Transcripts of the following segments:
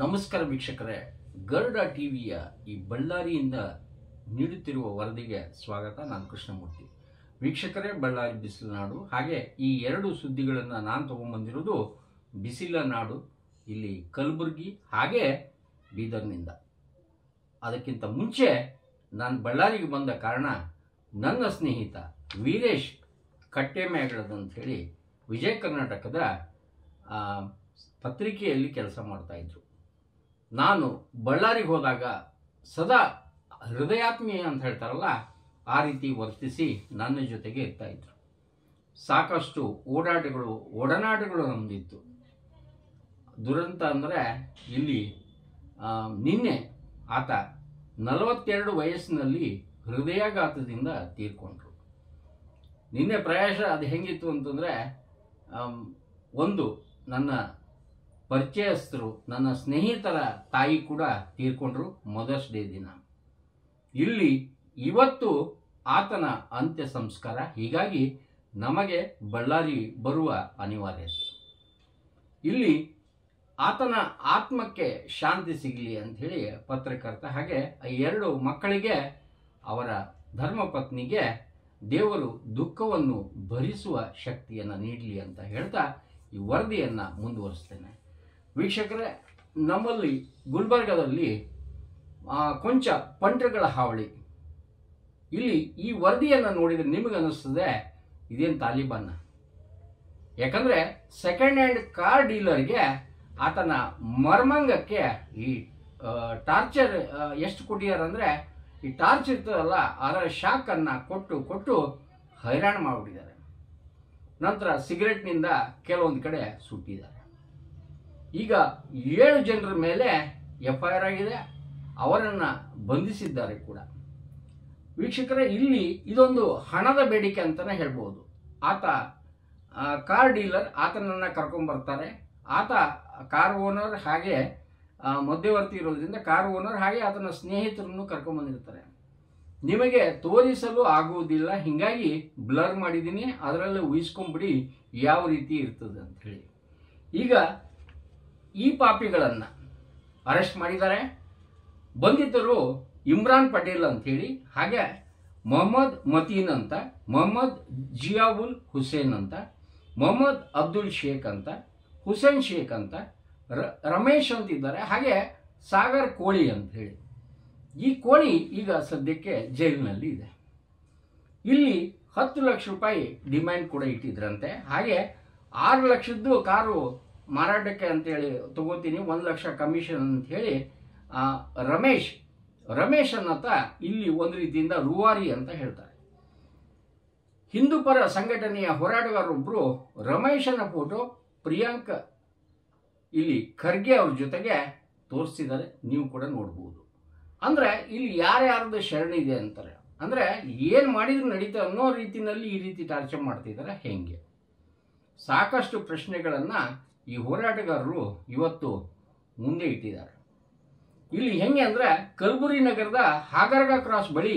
ನಮಸ್ಕಾರ ವೀಕ್ಷಕರೇ, ಗರುಡ ಟಿವಿಯ ಈ ಬಳ್ಳಾರಿಯಿಂದ ನೀಡುತ್ತಿರುವ ವರದಿಗೆ ಸ್ವಾಗತ. ನಾನು ಕೃಷ್ಣಮೂರ್ತಿ. ವೀಕ್ಷಕರೇ, ಬಳ್ಳಾರಿ ಬಿಸಿಲ ನಾಡು. ಹಾಗೆ ಈ ಎರಡು ಸುದ್ದಿಗಳನ್ನು ನಾನು ತಗೊಂಡ್ಬಂದಿರೋದು ಬಿಸಿಲ ನಾಡು, ಇಲ್ಲಿ ಕಲಬುರಗಿ ಹಾಗೆ ಬೀದರ್ನಿಂದ. ಅದಕ್ಕಿಂತ ಮುಂಚೆ ನಾನು ಬಳ್ಳಾರಿಗೆ ಬಂದ ಕಾರಣ ನನ್ನ ಸ್ನೇಹಿತ ವೀರೇಶ್ ಕಟ್ಟೆಮೇಗಳದಂಥೇಳಿ ವಿಜಯ ಕರ್ನಾಟಕದ ಪತ್ರಿಕೆಯಲ್ಲಿ ಕೆಲಸ ಮಾಡ್ತಾಯಿದ್ರು. ನಾನು ಬಳ್ಳಾರಿಗೆ ಹೋದಾಗ ಸದಾ ಹೃದಯಾತ್ಮೀಯ ಅಂತ ಹೇಳ್ತಾರಲ್ಲ, ಆ ರೀತಿ ವರ್ತಿಸಿ ನನ್ನ ಜೊತೆಗೆ ಇರ್ತಾಯಿದ್ರು. ಸಾಕಷ್ಟು ಒಡನಾಟಗಳು ನಮ್ಮದಿತ್ತು. ದುರಂತ ಅಂದರೆ ಇಲ್ಲಿ ನಿನ್ನೆ ಆತ 42 ವಯಸ್ಸಿನಲ್ಲಿ ಹೃದಯಾಘಾತದಿಂದ ತೀರ್ಕೊಂಡ್ರು. ನಿನ್ನೆ ಪ್ರಾಯಶಃ ಅದು ಹೆಂಗಿತ್ತು ಅಂತಂದರೆ, ಒಂದು ನನ್ನ ಪರಿಚಯಸ್ಥರು, ನನ್ನ ಸ್ನೇಹಿತರ ತಾಯಿ ಕೂಡ ತೀರ್ಕೊಂಡ್ರು ಮದರ್ಸ್ ಡೇ ದಿನ. ಇಲ್ಲಿ ಇವತ್ತು ಆತನ ಅಂತ್ಯ ಸಂಸ್ಕಾರ. ಹೀಗಾಗಿ ನಮಗೆ ಬಳ್ಳಾರಿ ಬರುವ ಅನಿವಾರ್ಯತೆ. ಇಲ್ಲಿ ಆತನ ಆತ್ಮಕ್ಕೆ ಶಾಂತಿ ಸಿಗಲಿ ಅಂಥೇಳಿ ಪತ್ರಕರ್ತ ಹಾಗೆ 2 ಮಕ್ಕಳಿಗೆ ಅವರ ಧರ್ಮಪತ್ನಿಗೆ ದೇವರು ದುಃಖವನ್ನು ಭರಿಸುವ ಶಕ್ತಿಯನ್ನು ನೀಡಲಿ ಅಂತ ಹೇಳ್ತಾ ಈ ವರದಿಯನ್ನು ಮುಂದುವರಿಸ್ತೇನೆ. ವೀಕ್ಷಕರೇ, ನಮ್ಮಲ್ಲಿ ಗುಲ್ಬರ್ಗದಲ್ಲಿ ಕೊಂಚ ಪಂಟ್ರಗಳ ಹಾವಳಿ. ಇಲ್ಲಿ ಈ ವರದಿಯನ್ನು ನೋಡಿದರೆ ನಿಮಗನ್ನಿಸ್ತದೆ ಇದೇನು ತಾಲಿಬಾನ್. ಯಾಕಂದರೆ ಸೆಕೆಂಡ್ ಹ್ಯಾಂಡ್ ಕಾರ್ ಡೀಲರ್ಗೆ ಆತನ ಮರ್ಮಂಗಕ್ಕೆ ಈ ಟಾರ್ಚರ್ ಎಷ್ಟು ಕೊಟ್ಟಿದ್ದಾರೆ, ಈ ಟಾರ್ಚ್ ಇರ್ತದಲ್ಲ ಅದರ ಶಾಕನ್ನು ಕೊಟ್ಟು ಹೈರಾಣ ಮಾಡಿಬಿಟ್ಟಿದ್ದಾರೆ. ನಂತರ ಸಿಗರೆಟ್ನಿಂದ ಕೆಲವೊಂದು ಕಡೆ ಸುಟ್ಟಿದ್ದಾರೆ. ಈಗ 7 ಜನರ ಮೇಲೆ FIR ಆಗಿದೆ, ಅವರನ್ನು ಬಂಧಿಸಿದ್ದಾರೆ ಕೂಡ. ವೀಕ್ಷಕರೇ, ಇಲ್ಲಿ ಇದೊಂದು ಹಣದ ಬೇಡಿಕೆ ಅಂತಲೇ ಹೇಳ್ಬೋದು. ಆತ ಕಾರ್ ಡೀಲರ್, ಆತನನ್ನು ಕರ್ಕೊಂಡ್ಬರ್ತಾರೆ. ಆತ ಕಾರ್ ಓನರ್ ಹಾಗೆ ಮಧ್ಯವರ್ತಿ ಇರೋದ್ರಿಂದ ಕಾರ್ ಓನರ್ ಹಾಗೆ ಆತನ ಸ್ನೇಹಿತರನ್ನು ಕರ್ಕೊಂಡ್ಬಂದಿರ್ತಾರೆ. ನಿಮಗೆ ತೋರಿಸಲು ಆಗುವುದಿಲ್ಲ, ಹೀಗಾಗಿ ಬ್ಲರ್ ಮಾಡಿದ್ದೀನಿ, ಅದರಲ್ಲೇ ಊಹಿಸ್ಕೊಂಬಿಡಿ ಯಾವ ರೀತಿ ಇರ್ತದೆ ಅಂಥೇಳಿ. ಈಗ ಈ ಪಾಪಿಗಳನ್ನು ಅರೆಸ್ಟ್ ಮಾಡಿದ್ದಾರೆ. ಬಂಧಿತರು ಇಮ್ರಾನ್ ಪಟೇಲ್ ಅಂಥೇಳಿ, ಹಾಗೆ ಮೊಹಮ್ಮದ್ ಮತೀನ್ ಅಂತ, ಮೊಹಮ್ಮದ್ ಜಿಯಾವುಲ್ ಹುಸೇನ್ ಅಂತ, ಮೊಹಮ್ಮದ್ ಅಬ್ದುಲ್ ಶೇಖ್ ಅಂತ, ಹುಸೇನ್ ಶೇಖ್ ಅಂತ, ರಮೇಶ್ ಅಂತಿದ್ದಾರೆ, ಹಾಗೆ ಸಾಗರ್ ಕೋಳಿ ಅಂಥೇಳಿ. ಈ ಕೋಳಿ ಈಗ ಸದ್ಯಕ್ಕೆ ಜೈಲಿನಲ್ಲಿ ಇದೆ. ಇಲ್ಲಿ 10 ಲಕ್ಷ ರೂಪಾಯಿ ಡಿಮ್ಯಾಂಡ್ ಕೂಡ ಇಟ್ಟಿದ್ರಂತೆ. ಹಾಗೆ 6 ಲಕ್ಷದ್ದು ಕಾರು ಮಾರಾಟಕ್ಕೆ ಅಂತೇಳಿ ತಗೋತೀನಿ, 1 ಲಕ್ಷ ಕಮಿಷನ್ ಅಂಥೇಳಿ ರಮೇಶ್ ಅನ್ನತ್ತ ಇಲ್ಲಿ ಒಂದು ರೀತಿಯಿಂದ ರೂವಾರಿ ಅಂತ ಹೇಳ್ತಾರೆ. ಹಿಂದೂ ಪರ ಸಂಘಟನೆಯ ಹೋರಾಟಗಾರರೊಬ್ಬರು ರಮೇಶನ ಫೋಟೋ ಪ್ರಿಯಾಂಕ್ ಇಲ್ಲಿ ಖರ್ಗೆ ಅವ್ರ ಜೊತೆಗೆ ತೋರಿಸ್ತಿದ್ದಾರೆ, ನೀವು ಕೂಡ ನೋಡ್ಬೋದು. ಅಂದರೆ ಇಲ್ಲಿ ಯಾರ್ಯಾರ್ದು ಶರಣ ಇದೆ ಅಂತಾರೆ. ಅಂದರೆ ಏನು ಮಾಡಿದ್ರು ನಡೀತಾ ಅನ್ನೋ ರೀತಿಯಲ್ಲಿ ಈ ರೀತಿ ಟಾರ್ಚರ್ ಮಾಡ್ತಿದ್ದಾರೆ. ಹೆಂಗೆ ಸಾಕಷ್ಟು ಪ್ರಶ್ನೆಗಳನ್ನು ಈ ಹೋರಾಟಗಾರರು ಇವತ್ತು ಮುಂದೆ ಇಟ್ಟಿದ್ದಾರೆ. ಇಲ್ಲಿ ಹೆಂಗೆ ಅಂದರೆ, ಕಲಬುರಗಿ ನಗರದ ಹಾಗರ್ಗ ಕ್ರಾಸ್ ಬಳಿ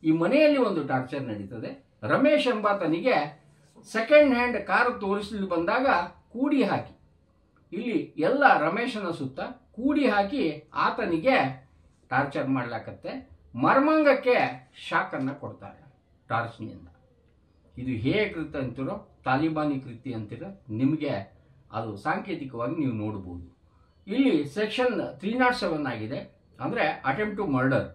ಈ ಮನೆಯಲ್ಲಿ ಒಂದು ಟಾರ್ಚರ್ ನಡೀತದೆ. ರಮೇಶ್ ಎಂಬಾತನಿಗೆ ಸೆಕೆಂಡ್ ಹ್ಯಾಂಡ್ ಕಾರು ತೋರಿಸಲು ಬಂದಾಗ ಕೂಡಿ ಹಾಕಿ, ಇಲ್ಲಿ ಎಲ್ಲ ರಮೇಶನ ಸುತ್ತ ಕೂಡಿ ಹಾಕಿ ಆತನಿಗೆ ಟಾರ್ಚರ್ ಮಾಡ್ಲಾಕತ್ತೆ. ಮರ್ಮಾಂಗಕ್ಕೆ ಶಾಕನ್ನು ಕೊಡ್ತಾರೆ ಟಾರ್ಚ್ನಿಂದ. ಇದು ಹೇಗೆ ಕೃತ್ಯ ಅಂತೀರೋ, ತಾಲಿಬಾನಿ ಕೃತ್ಯ ಅಂತೀರೋ, ನಿಮಗೆ ಅದು ಸಾಂಕೇತಿಕವಾಗಿ ನೀವು ನೋಡ್ಬೋದು. ಇಲ್ಲಿ ಸೆಕ್ಷನ್ 307 ಆಗಿದೆ, ಅಂದರೆ attempt to murder.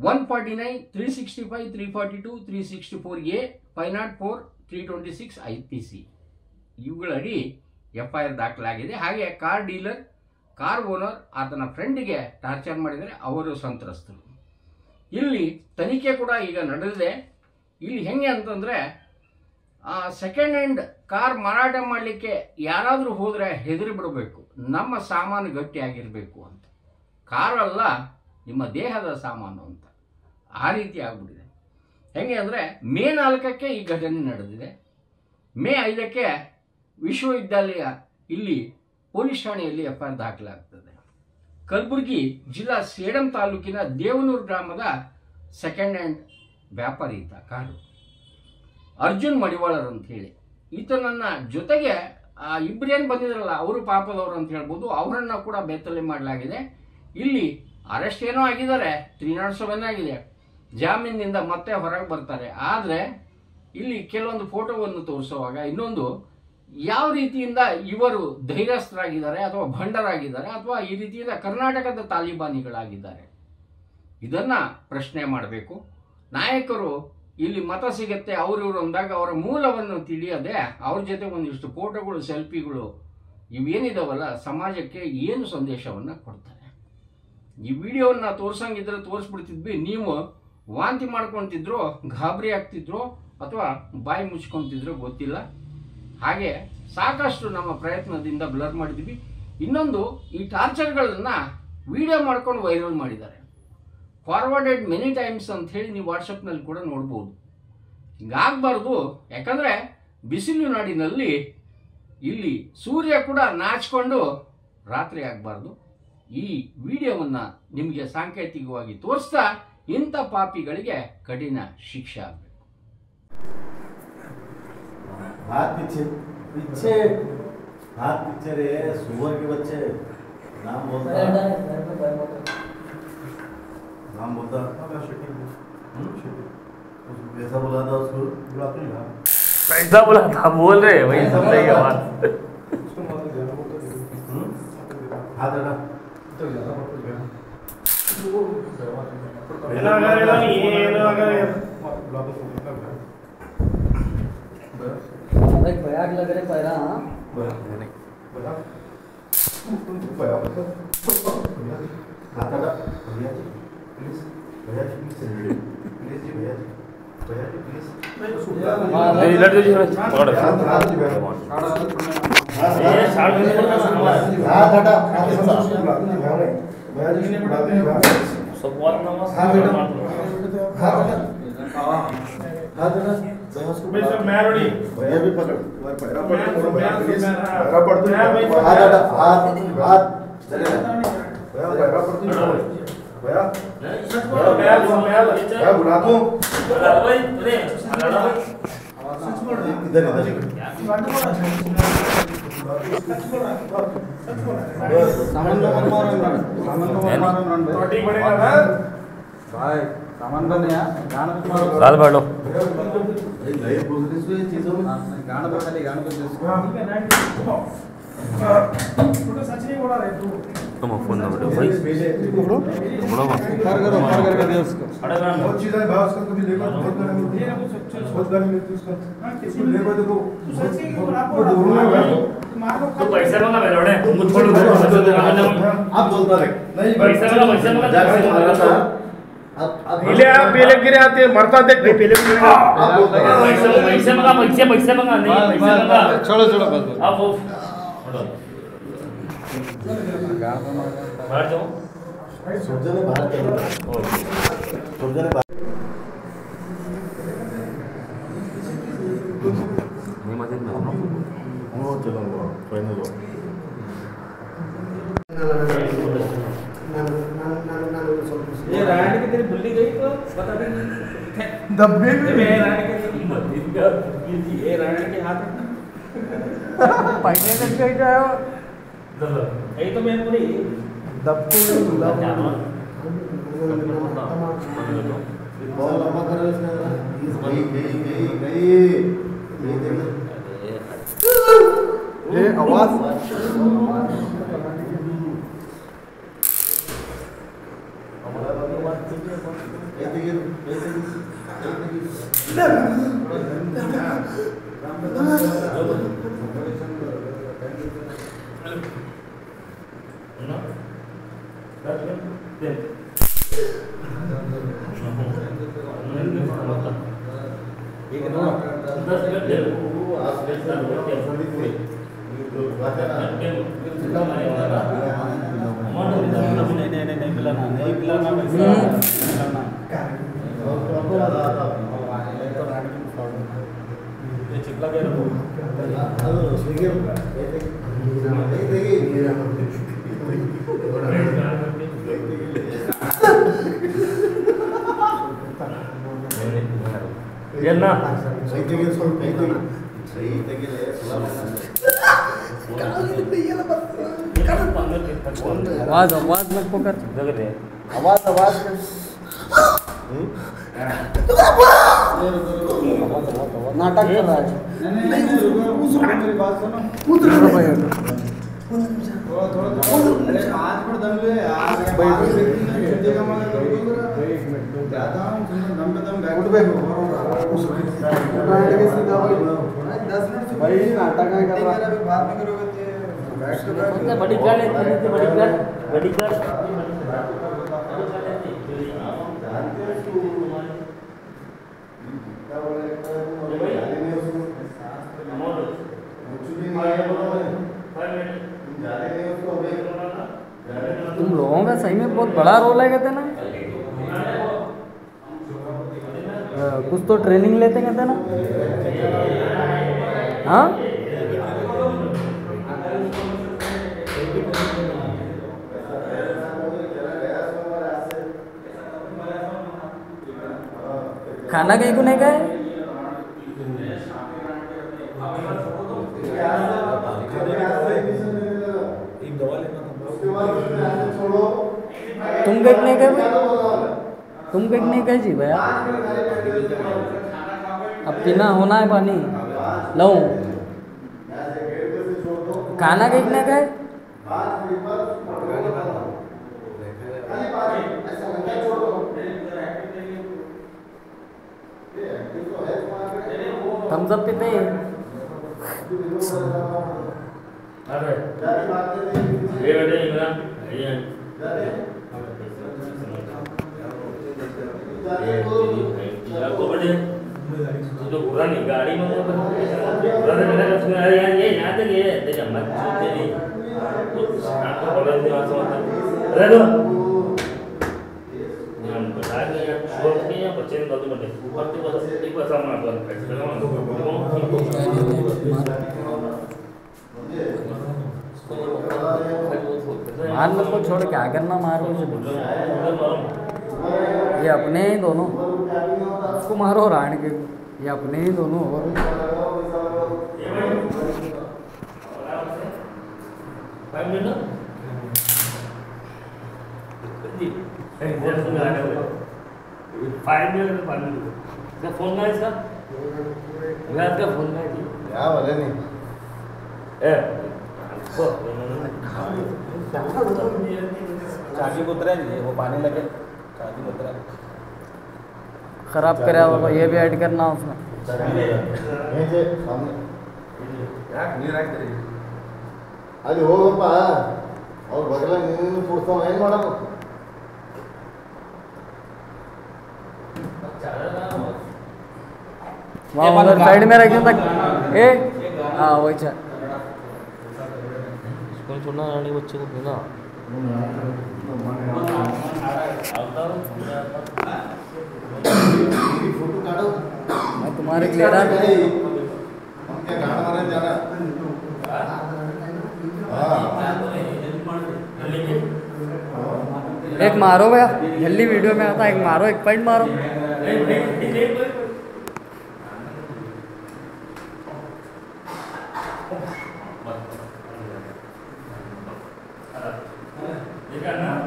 149, 365, 342, 364A, 504, 326 IPC ಇವುಗಳಡಿ FIR ದಾಖಲಾಗಿದೆ. ಹಾಗೆ ಕಾರ್ ಡೀಲರ್, ಕಾರ್ ಓನರ್, ಆತನ ಫ್ರೆಂಡಿಗೆ ಟಾರ್ಚರ್ ಮಾಡಿದರೆ ಅವರು ಸಂತ್ರಸ್ತರು. ಇಲ್ಲಿ ತನಿಖೆ ಕೂಡ ಈಗ ನಡೆದಿದೆ. ಇಲ್ಲಿ ಹೆಂಗೆ ಅಂತಂದರೆ, ಸೆಕೆಂಡ್ ಹ್ಯಾಂಡ್ ಕಾರ್ ಮಾರಾಟ ಮಾಡಲಿಕ್ಕೆ ಯಾರಾದರೂ ಹೋದರೆ ಹೆದರಿ ಬಿಡಬೇಕು, ನಮ್ಮ ಸಾಮಾನು ಗಟ್ಟಿಯಾಗಿರಬೇಕು ಅಂತ. ಕಾರಲ್ಲ, ನಿಮ್ಮ ದೇಹದ ಸಾಮಾನು ಅಂತ. ಆ ರೀತಿ ಆಗ್ಬಿಟ್ಟಿದೆ. ಹೆಂಗೆ ಅಂದರೆ, ಮೇ 4ಕ್ಕೆ ಈ ಘಟನೆ ನಡೆದಿದೆ. ಮೇ 5ಕ್ಕೆ ವಿಶ್ವವಿದ್ಯಾಲಯ ಇಲ್ಲಿ ಪೊಲೀಸ್ ಠಾಣೆಯಲ್ಲಿ FIR ದಾಖಲಾಗ್ತದೆ. ಕಲಬುರಗಿ ಜಿಲ್ಲಾ ಸೇಡಂ ತಾಲೂಕಿನ ದೇವನೂರು ಗ್ರಾಮದ ಸೆಕೆಂಡ್ ಹ್ಯಾಂಡ್ ವ್ಯಾಪಾರಿ ಈತ ಕಾರು, ಅರ್ಜುನ್ ಮಡಿವಾಳರ್ ಅಂತ ಹೇಳಿ. ಈತನನ್ನ ಜೊತೆಗೆ ಇಬ್ಬರೇನು ಬಂದಿದ್ರಲ್ಲ ಅವರು ಪಾಪದವರು ಅಂತ ಹೇಳ್ಬೋದು, ಅವರನ್ನು ಕೂಡ ಬೆತ್ತಲೆ ಮಾಡಲಾಗಿದೆ. ಇಲ್ಲಿ ಅರೆಸ್ಟ್ ಏನೋ ಆಗಿದ್ದಾರೆ, 307 ಆಗಿದೆ, ಜಾಮೀನಿನಿಂದ ಮತ್ತೆ ಹೊರಗೆ ಬರ್ತಾರೆ. ಆದರೆ ಇಲ್ಲಿ ಕೆಲವೊಂದು ಫೋಟೋವನ್ನು ತೋರಿಸುವಾಗ ಇನ್ನೊಂದು, ಯಾವ ರೀತಿಯಿಂದ ಇವರು ಧೈರ್ಯಸ್ಥರಾಗಿದ್ದಾರೆ ಅಥವಾ ಭಂಡರಾಗಿದ್ದಾರೆ ಅಥವಾ ಈ ರೀತಿಯಿಂದ ಕರ್ನಾಟಕದ ತಾಲಿಬಾನಿಗಳಾಗಿದ್ದಾರೆ, ಇದನ್ನು ಪ್ರಶ್ನೆ ಮಾಡಬೇಕು. ನಾಯಕರು ಇಲ್ಲಿ ಮತ ಸಿಗತ್ತೆ ಅವ್ರಿವ್ರು ಅಂದಾಗ ಅವರ ಮೂಲವನ್ನು ತಿಳಿಯದೆ ಅವ್ರ ಜೊತೆ ಒಂದಿಷ್ಟು ಫೋಟೋಗಳು, ಸೆಲ್ಫಿಗಳು ಇವೇನಿದಾವಲ್ಲ, ಸಮಾಜಕ್ಕೆ ಏನು ಸಂದೇಶವನ್ನು ಕೊಡ್ತಾರೆ? ಈ ವಿಡಿಯೋವನ್ನು ತೋರ್ಸಂಗಿದ್ರೆ ತೋರಿಸ್ಬಿಡ್ತಿದ್ವಿ, ನೀವು ವಾಂತಿ ಮಾಡ್ಕೊತಿದ್ರು, ಗಾಬರಿ ಆಗ್ತಿದ್ರು ಅಥವಾ ಬಾಯಿ ಮುಚ್ಕೊತಿದ್ರು ಗೊತ್ತಿಲ್ಲ. ಹಾಗೆ ಸಾಕಷ್ಟು ನಮ್ಮ ಪ್ರಯತ್ನದಿಂದ ಬ್ಲರ್ ಮಾಡಿದ್ವಿ. ಇನ್ನೊಂದು, ಈ ಟಾರ್ಚರ್ಗಳನ್ನು ವಿಡಿಯೋ ಮಾಡ್ಕೊಂಡು ವೈರಲ್ ಮಾಡಿದ್ದಾರೆ, ಫಾರ್ವರ್ಡೆಡ್ ಮೆನಿ ಟೈಮ್ಸ್ ಅಂತ ಹೇಳಿ ನೀವು ವಾಟ್ಸಪ್ನಲ್ಲಿ ಕೂಡ ನೋಡ್ಬೋದು. ಹಿಂಗಾಗಬಾರ್ದು, ಯಾಕಂದರೆ ಬಿಸಿಲು ನಾಡಿನಲ್ಲಿ ಇಲ್ಲಿ ಸೂರ್ಯ ಕೂಡ ನಾಚಿಕೊಂಡು ರಾತ್ರಿ ಆಗಬಾರ್ದು. ಈ ವಿಡಿಯೋವನ್ನು ನಿಮಗೆ ಸಾಂಕೇತಿಕವಾಗಿ ತೋರಿಸ್ತಾ ಇಂಥ ಪಾಪಿಗಳಿಗೆ ಕಠಿಣ ಶಿಕ್ಷೆ ಆಗಬೇಕು. हाथ पीछे पीछे हाथ पीछे रे सुअर के बच्चे नाम बोलता ऐसा बोला था उसको कैसा बोला था बोल रहे वही समझेगा बात हाथ हटा बयाग लग रहे पैरा हाथ हटा भैया जी प्लीज भैया जी प्लीज जी भैया जी प्लीज नहीं लड़ दीजिए पकड़ हाथ हटा सब बात ना हाथ हटा भैया भी पकड़ पैरा पड़ हाथ हटा हाथ हाथ चले पैरा पड़ भैया भैया बुला दो इधर भाई सामान बने गाना साल भर लो नए प्रोग्रेस हुए चीजों में गाना बखाली गाना बजे तुम फोन नंबर दो भाई बोलो कर करके दे उसको बहुत चीज है भाई उसका कभी देखो बहुत गाने मिलती उसका देखो देखो तो पैसा मांगा मेरे बड़े मुझ छोड़ दो आप बोलता रहे नहीं पैसा मांगा जाके मारा था अब पहले आप पहले गिरे आते मरता देख पहले पैसा मांगा नहीं पैसा मांगा छोड़ो छोड़ो बस अब वो बाहर जाओ सोचने बाहर चलो सोचने बाहर नहीं मजे में वो चलो फाइनल हो ये रानी की तेरी बुल्ली गई तो बता दे दब्बे में रानी के ये रानी के हाथ में पहले तक गई जाओ यही तो मैं पूरी दब्बू बहुत लंबा कर रहा है इसने गई ये आवाज ये ना सही आवाज आवाज मत पकड़ आवाज आवाज नाटक कर रहा है। नहीं मेरी बात सुनो। थोड़ा आज पर दम ले यार। ज्यादा दम पे दम बैठ पे 10 मिनट भाई नाटक है कर रहा है। बाद में करोगे तो बड़ी कर बड़ी कर तुम लोगों का सही में बहुत बड़ा रोल है कहते ना। कुछ तो ट्रेनिंग लेते कहते ना। हाँ खाना कहीं को नहीं गए। तुम कहीं नहीं गए भाई? तुम कहीं नहीं गए जी भैया? अब पीना होना है पानी लो। खाना कहीं नहीं गए? थम्स अप पीते हैं। अरे ये बेटे इमरान ये को बड़े तो पूरा नहीं गाड़ी में पूरा मेरा सुन यार ये यहां तक ये तेरा मत तेरी तो आपको बोला नहीं बात समझ अरे लो हम बता दे यार छोड़ के या बच्चे ने बात बने ऊपर तो बस एक बार सामने आता है मार मत को छोड़ क्या करना मारो। ये अपने ही दोनों उसको मारो राण के ये अपने ही दोनों और फोन का इसका रात का फोन का जी क्या बोले नहीं चाची उतरा नहीं वो पानी लगे चाची उतरा खराब करे बाबा। ये भी ऐड करना उसमें। सामने ನೀರು ಹಾಕ್ತೀರಿ ಅಲ್ಲಿ ಹೋಗಪ್ಪ ಅವ್ರು ಬಗಲ ನೀನು ಕೂಡ್ತಾವ ಏನು ಮಾಡೋದು वहाँ उधर साइड में रख तक ए हाँ वही अच्छा इसको छोड़ना रानी बच्चे को देना फोटो काढो मैं तुम्हारे लिए रहा हम क्या गाना मारने जाना एक मारो भैया जल्दी वीडियो में आता। एक मारो एक पॉइंट मारो।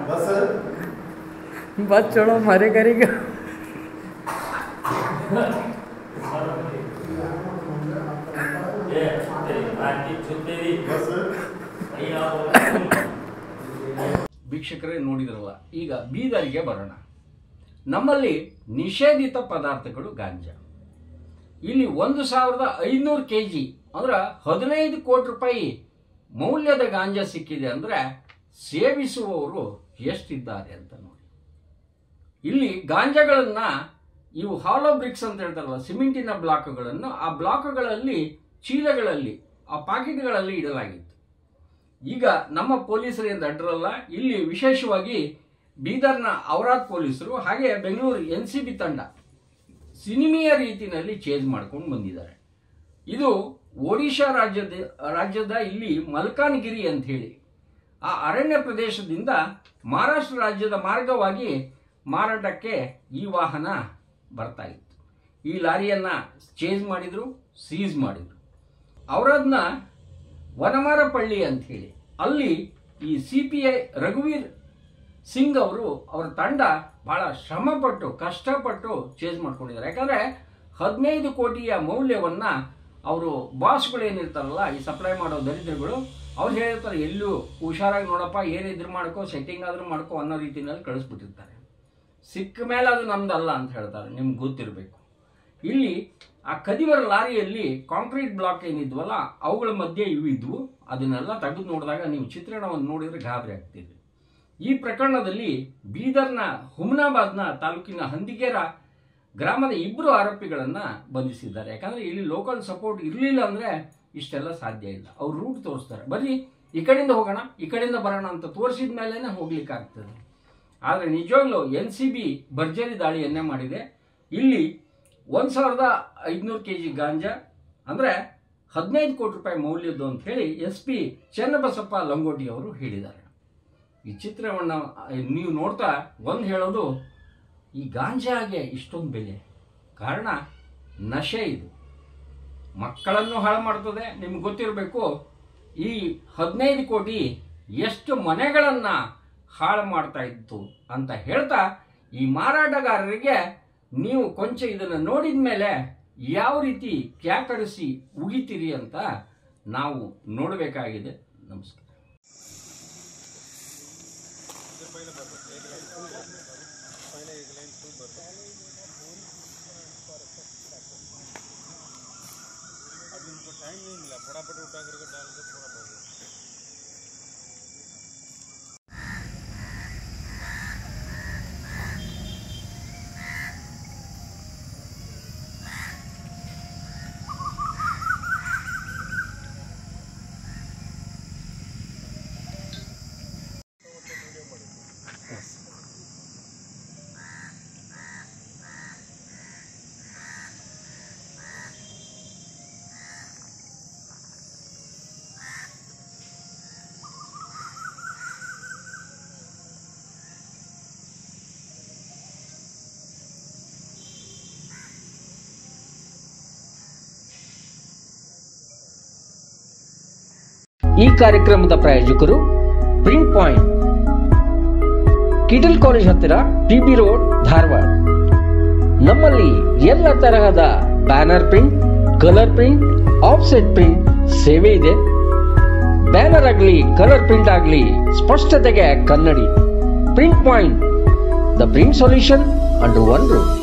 बस बस छोड़ो मारे करेगा। ವೀಕ್ಷಕರೇ ನೋಡಿದ್ರಲ್ಲ, ಈಗ ಬೀದರಿಗೆ ಬರೋಣ. ನಮ್ಮಲ್ಲಿ ನಿಷೇಧಿತ ಪದಾರ್ಥಗಳು ಗಾಂಜಾ. ಇಲ್ಲಿ 1500 kg ಅಂದ್ರೆ 15 ಕೋಟಿ ರೂಪಾಯಿ ಮೌಲ್ಯದ ಗಾಂಜಾ ಸಿಕ್ಕಿದೆ ಅಂದರೆ ಸೇವಿಸುವವರು ಎಷ್ಟಿದ್ದಾರೆ ಅಂತ ನೋಡಿ. ಇಲ್ಲಿ ಗಾಂಜಾಗಳನ್ನು ಇವು ಹಾಲೋ ಬ್ರಿಕ್ಸ್ ಅಂತ ಹೇಳ್ತಾರಲ್ಲ, ಸಿಮೆಂಟಿನ ಬ್ಲಾಕ್ಗಳನ್ನು, ಆ ಬ್ಲಾಕ್ಗಳಲ್ಲಿ ಚೀಲಗಳಲ್ಲಿ ಆ ಪಾಕೆಟ್ಗಳಲ್ಲಿ ಇಡಲಾಗಿತ್ತು. ಈಗ ನಮ್ಮ ಪೊಲೀಸರು ಏನು ಅಡ್ರಲ್ಲ, ಇಲ್ಲಿ ವಿಶೇಷವಾಗಿ ಬೀದರ್ನ ಔರಾದ್ ಪೊಲೀಸರು ಹಾಗೆ ಬೆಂಗಳೂರು NCB ತಂಡ ಸಿನಿಮೀಯ ರೀತಿಯಲ್ಲಿ ಚೇಂಜ್ ಮಾಡ್ಕೊಂಡು ಬಂದಿದ್ದಾರೆ. ಇದು ಒಡಿಶಾ ರಾಜ್ಯದ ಇಲ್ಲಿ ಮಲ್ಕಾನ್ಗಿರಿ ಅಂತ ಹೇಳಿ ಆ ಅರಣ್ಯ ಪ್ರದೇಶದಿಂದ ಮಹಾರಾಷ್ಟ್ರ ರಾಜ್ಯದ ಮಾರ್ಗವಾಗಿ ಮಾರಾಟಕ್ಕೆ ಈ ವಾಹನ ಬರ್ತಾ ಇತ್ತು. ಈ ಲಾರಿಯನ್ನು ಚೇಂಜ್ ಮಾಡಿದ್ರು, ಸೀಸ್ ಮಾಡಿದ್ರು. ಔರಾದ್ನ ವನಮಾರಪಳ್ಳಿ ಅಂತ ಹೇಳಿ. ಅಲ್ಲಿ ಈ CPI ರಘುವೀರ್ ಸಿಂಗ್ ಅವರ ತಂಡ ಬಹಳ ಶ್ರಮಪಟ್ಟು ಕಷ್ಟಪಟ್ಟು ಚೇಂಜ್ ಮಾಡ್ಕೊಂಡಿದ್ದಾರೆ. ಯಾಕಂದರೆ 15 ಕೋಟಿಯ ಮೌಲ್ಯವನ್ನು ಅವರು ಬಾಸ್ಗಳು ಏನಿರ್ತಾರಲ್ಲ, ಈ ಸಪ್ಲೈ ಮಾಡೋ ದರಿದ್ರಗಳು, ಅವ್ರು ಹೇಳಿರ್ತಾರೆ ಎಲ್ಲೂ ಹುಷಾರಾಗಿ ನೋಡಪ್ಪ, ಏನಿದ್ರು ಮಾಡ್ಕೋ, ಸೆಟ್ಟಿಂಗ್ ಆದರೂ ಮಾಡ್ಕೋ ಅನ್ನೋ ರೀತಿಯಲ್ಲಿ ಕಳಿಸ್ಬಿಟ್ಟಿರ್ತಾರೆ. ಸಿಕ್ಕ ಮೇಲೆ ಅದು ನಮ್ದಲ್ಲ ಅಂತ ಹೇಳ್ತಾರೆ. ನಿಮ್ಗೆ ಗೊತ್ತಿರಬೇಕು. ಇಲ್ಲಿ ಆ ಕದಿವರ ಲಾರಿಯಲ್ಲಿ ಕಾಂಕ್ರೀಟ್ ಬ್ಲಾಕ್ ಏನಿದ್ವಲ್ಲ ಅವುಗಳ ಮಧ್ಯೆ ಇದ್ವು. ಅದನ್ನೆಲ್ಲ ತೆಗೆದು ನೋಡಿದಾಗ ನೀವು ಚಿತ್ರಣವನ್ನು ನೋಡಿದರೆ ಗಾಬರಿ ಆಗ್ತಿದೆ. ಈ ಪ್ರಕರಣದಲ್ಲಿ ಬೀದರ್ನ ಹುಮ್ನಾಬಾದ್ನ ತಾಲೂಕಿನ ಹಂದಿಗೇರ ಗ್ರಾಮದ 2 ಆರೋಪಿಗಳನ್ನು ಬಂಧಿಸಿದ್ದಾರೆ. ಯಾಕಂದರೆ ಇಲ್ಲಿ ಲೋಕಲ್ ಸಪೋರ್ಟ್ ಇರಲಿಲ್ಲ ಅಂದರೆ ಇಷ್ಟೆಲ್ಲ ಸಾಧ್ಯ ಇಲ್ಲ. ಅವ್ರು ರೂಟ್ ತೋರಿಸ್ತಾರೆ, ಬರೀ ಈ ಕಡೆಯಿಂದ ಹೋಗೋಣ ಈ ಕಡೆಯಿಂದ ಬರೋಣ ಅಂತ ತೋರಿಸಿದ ಮೇಲೇ ಹೋಗ್ಲಿಕ್ಕಾಗ್ತದೆ. ಆದರೆ ನಿಜವಾಗ್ಲೂ NCB ಭರ್ಜರಿ ದಾಳಿಯನ್ನೇ ಮಾಡಿದೆ. ಇಲ್ಲಿ 1500 kg ಗಾಂಜಾ ಅಂದರೆ 15 ಕೋಟಿ ರೂಪಾಯಿ ಮೌಲ್ಯದ್ದು ಅಂತ ಹೇಳಿ SP ಚನ್ನಬಸಪ್ಪ ಲಂಗೋಟಿ ಅವರು ಹೇಳಿದ್ದಾರೆ. ಈ ಚಿತ್ರವನ್ನು ನೀವು ನೋಡ್ತಾ ಒಂದು ಹೇಳೋದು, ಈ ಗಾಂಜಾಗೆ ಇಷ್ಟೊಂದು ಬೆಲೆ, ಕಾರಣ ನಶೆ. ಇದು ಮಕ್ಕಳನ್ನು ಹಾಳು ಮಾಡ್ತದೆ. ನಿಮ್ಗೆ ಗೊತ್ತಿರಬೇಕು, ಈ 15 ಕೋಟಿ ಎಷ್ಟು ಮನೆಗಳನ್ನು ಹಾಳು ಮಾಡ್ತಾ ಇತ್ತು ಅಂತ ಹೇಳ್ತಾ, ಈ ಮಾರಾಟಗಾರರಿಗೆ ನೀವು ಕೊಂಚ ಇದನ್ನು ನೋಡಿದ ಮೇಲೆ ಯಾವ ರೀತಿ ಕ್ಯಾಕರಿಸಿ ಉಗಿತೀರಿ ಅಂತ ನಾವು ನೋಡಬೇಕಾಗಿದೆ. ನಮಸ್ಕಾರ. ಈ ಕಾರ್ಯಕ್ರಮದ ಪ್ರಾಯೋಜಕರು ಪ್ರಿಂಟ್ ಪಾಯಿಂಟ್, ಕಿಟಲ್ ಕಾಲೇಜ್ ಹತ್ತಿರ, TB ರೋಡ್, ಧಾರವಾಡ. ನಮ್ಮಲ್ಲಿ ಎಲ್ಲ ತರಹದ banner print, colour print, offset print ಸೇವೆ ಇದೆ. ಬ್ಯಾನರ್ ಆಗಲಿ ಕಲರ್ ಪ್ರಿಂಟ್ ಆಗಲಿ ಸ್ಪಷ್ಟತೆಗೆ ಕನ್ನಡಿ. Print point, the print solution under one roof.